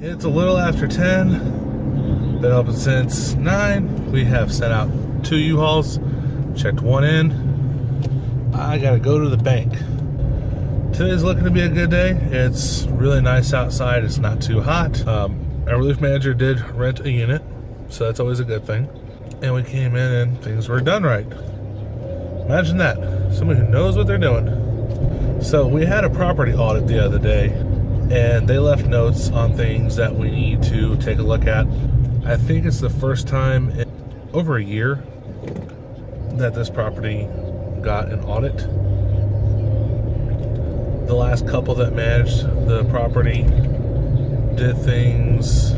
It's a little after 10. Been open since 9. We have sent out 2 U-Hauls, checked 1 in. I gotta go to the bank. Today's looking to be a good day. It's really nice outside. It's not too hot. Our relief manager did rent a unit, so that's always a good thing. And we came in and things were done right. Imagine that. Somebody who knows what they're doing. So we had a property audit the other day, and they left notes on things that we need to take a look at. I think it's the first time in over a year that this property got an audit. The last couple that managed the property did things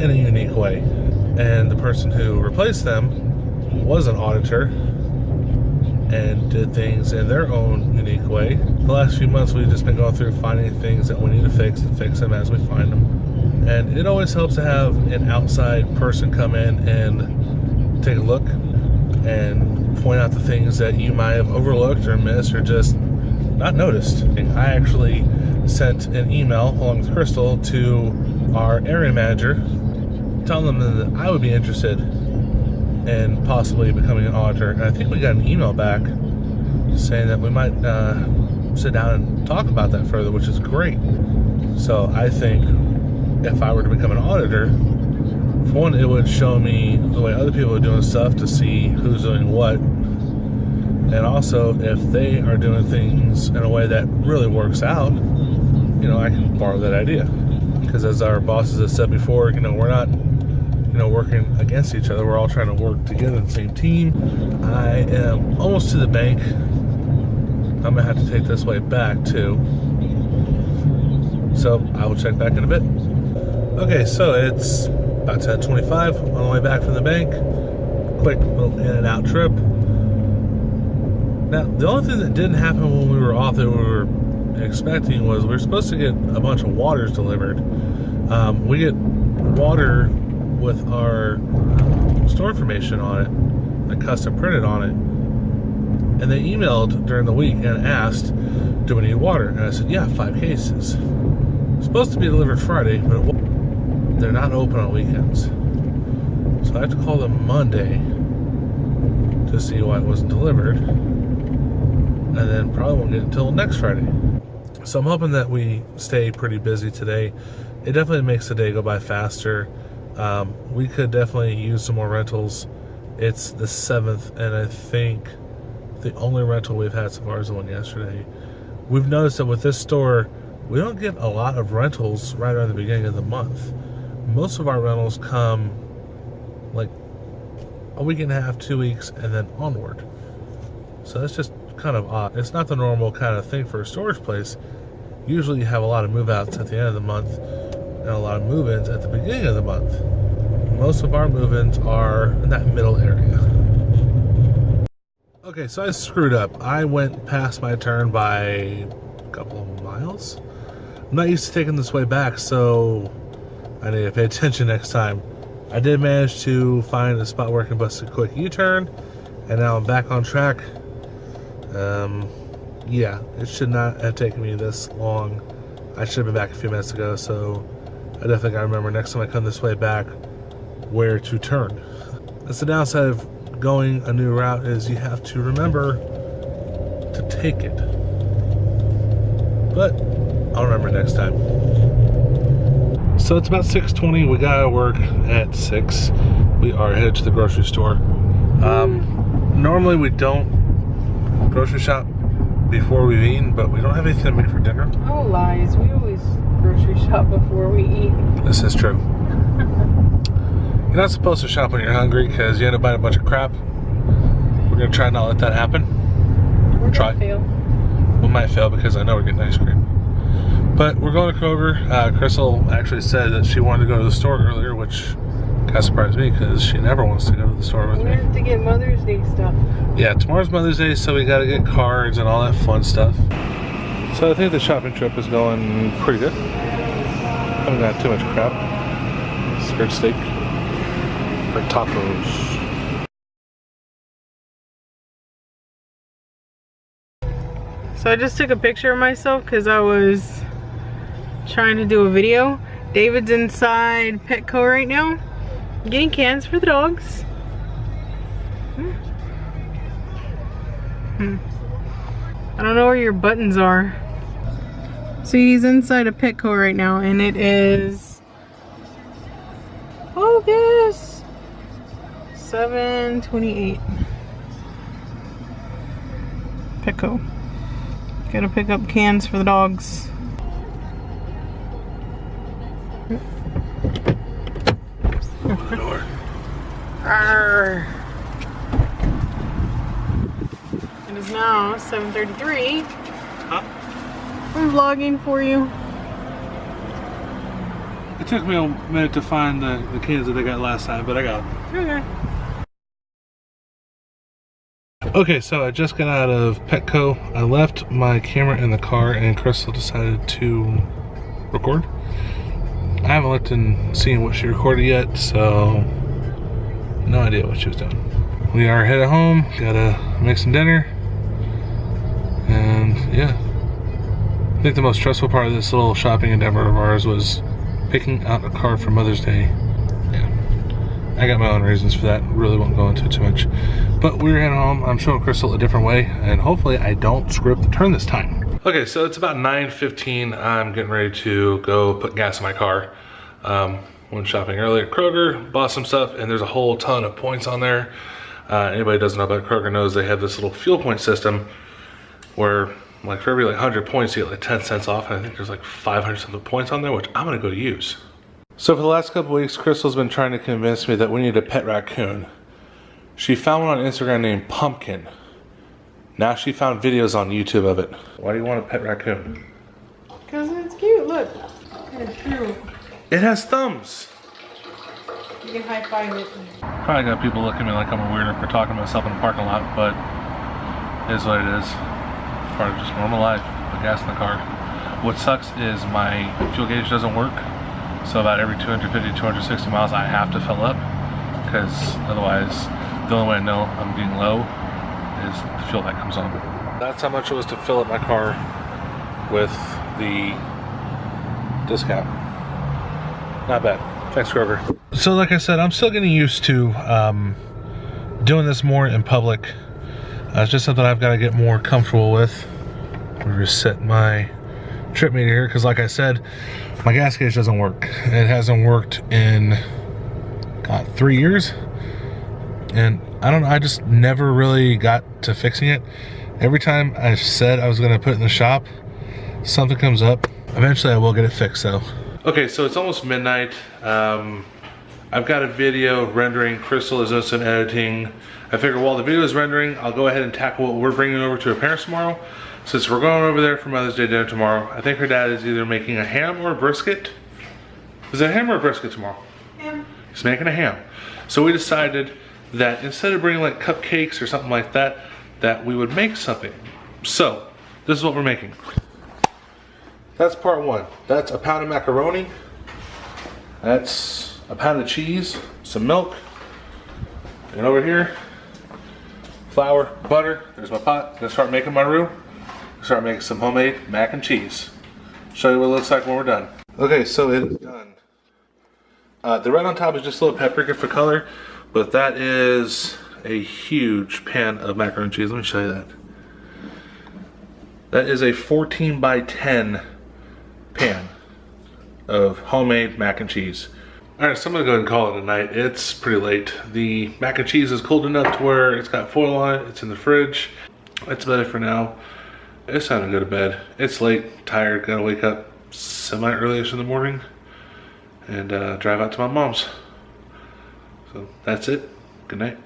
in a unique way. And the person who replaced them was an auditor and did things in their own unique way. The last few months we've just been going through finding things that we need to fix and fix them as we find them. And it always helps to have an outside person come in and take a look and point out the things that you might have overlooked or missed or just not noticed. I actually sent an email along with Crystal to our area manager telling them that I would be interested in possibly becoming an auditor. And I think we got an email back saying that we might sit down and talk about that further, which is great. So I think if I were to become an auditor, for one, it would show me the way other people are doing stuff to see who's doing what. And also, if they are doing things in a way that really works out, you know, I can borrow that idea. Because as our bosses have said before, you know, we're not, you know, working against each other. We're all trying to work together in the same team. I am almost to the bank. I'm gonna have to take this way back too. So I will check back in a bit. Okay, so it's about 10:25 on the way back from the bank. Quick little in and out trip. Now, the only thing that didn't happen when we were off that we were expecting was we were supposed to get a bunch of waters delivered. We get water with our store information on it, like custom printed on it. And they emailed during the week and asked, do we need water? And I said, yeah, 5 cases. It's supposed to be delivered Friday, but they're not open on weekends. So I have to call them Monday to see why it wasn't delivered. And then probably won't get it until next Friday. So I'm hoping that we stay pretty busy today. It definitely makes the day go by faster. We could definitely use some more rentals. It's the 7th, and I think the only rental we've had so far is the one yesterday. We've noticed that with this store, we don't get a lot of rentals right around the beginning of the month. Most of our rentals come like a week and a half, 2 weeks, and then onward. So that's just kind of odd. It's not the normal kind of thing for a storage place. Usually you have a lot of move-outs at the end of the month and a lot of move-ins at the beginning of the month. Most of our move-ins are in that middle area. Okay, so I screwed up. I went past my turn by a couple of miles. I'm not used to taking this way back, so I need to pay attention next time. I did manage to find a spot where I can bust a quick U-turn, and now I'm back on track. Yeah, it should not have taken me this long. I should have been back a few minutes ago, so I definitely gotta remember next time I come this way back where to turn. That's the downside of going a new route, is you have to remember to take it. But I'll remember next time. So it's about 6:20. We got to work at 6. We are headed to the grocery store. Normally we don't grocery shop before we've eaten, but we don't have anything to make for dinner. Oh, lies. We always grocery shop before we eat. This is true. You're not supposed to shop when you're hungry because you end up buying a bunch of crap. We're going to try not to let that happen. We're going to fail. We might fail because I know we're getting ice cream. But we're going to Kroger. Crystal actually said that she wanted to go to the store earlier, which kind of surprised me because she never wants to go to the store with me. We have to get Mother's Day stuff. Yeah, tomorrow's Mother's Day, so we got to get cards and all that fun stuff. So I think the shopping trip is going pretty good. Haven't got too much crap. Skirt steak for tacos. So I just took a picture of myself because I was trying to do a video. David's inside Petco right now, getting cans for the dogs. I don't know where your buttons are. So he's inside a Petco right now, and it is August 7/28. Petco. Gotta pick up cans for the dogs. Arr. It is now 7:33. Huh? I'm vlogging for you. It took me a minute to find the cans that they got last time, but I got them. Okay. Okay, so I just got out of Petco. I left my camera in the car and Crystal decided to record. I haven't looked and seen what she recorded yet, so no idea what she was doing. We are headed home, gotta make some dinner, and yeah. I think the most stressful part of this little shopping endeavor of ours was picking out a car for Mother's Day. Yeah, I got my own reasons for that, really won't go into it too much. But we're heading home. I'm showing Crystal a different way, and hopefully I don't screw up the turn this time. Okay, so it's about 9:15. I'm getting ready to go put gas in my car. Went shopping earlier at Kroger, bought some stuff, and there's a whole ton of points on there. Anybody who doesn't know about Kroger knows they have this little fuel point system where like for every 100 points you get like 10 cents off, and I think there's like 500 something points on there, which I'm gonna go use. So for the last couple weeks, Crystal's been trying to convince me that we need a pet raccoon. She found one on Instagram named Pumpkin. Now she found videos on YouTube of it. Why do you want a pet raccoon? Because it's cute, look. It's true. It has thumbs. You can high five it. Probably got people looking at me like I'm a weirdo for talking to myself in the parking lot, but it is what it is. It's part of just normal life. Put gas in the car. What sucks is my fuel gauge doesn't work. So about every 250, 260 miles I have to fill up, because otherwise the only way I know I'm getting low is the fuel that comes on. That's how much it was to fill up my car with the discount. Not bad. Thanks, Kroger. So like I said, I'm still getting used to doing this more in public. It's just something I've got to get more comfortable with. I'm gonna reset my trip meter here, because like I said, my gas gauge doesn't work. It hasn't worked in, God, 3 years. And I don't know, I just never really got to fixing it. Every time I said I was gonna put it in the shop, something comes up. Eventually I will get it fixed though. Okay, so it's almost midnight. I've got a video rendering. Crystal is doing some editing. I figure while the video is rendering, I'll go ahead and tackle what we're bringing over to her parents tomorrow. Since we're going over there for Mother's Day dinner tomorrow, I think her dad is either making a ham or a brisket. Is it a ham or a brisket tomorrow? Ham. He's making a ham. So we decided that instead of bringing like cupcakes or something like that, that we would make something. So this is what we're making. That's part one. That's a pound of macaroni. That's a pound of cheese, some milk. And over here, flour, butter. There's my pot. I'm gonna start making my roux. Start making some homemade mac and cheese. Show you what it looks like when we're done. Okay, so it is done. The red on top is just a little paprika for color, but that is a huge pan of macaroni and cheese. Let me show you that. That is a 14 by 10 pan of homemade mac and cheese. Alright, so I'm gonna go ahead and call it a night. It's pretty late. The mac and cheese is cold enough to where it's got foil on it. It's in the fridge. It's better for now. It's time to go to bed. It's late, tired, gotta wake up semi-early-ish in the morning and drive out to my mom's. So that's it. Good night.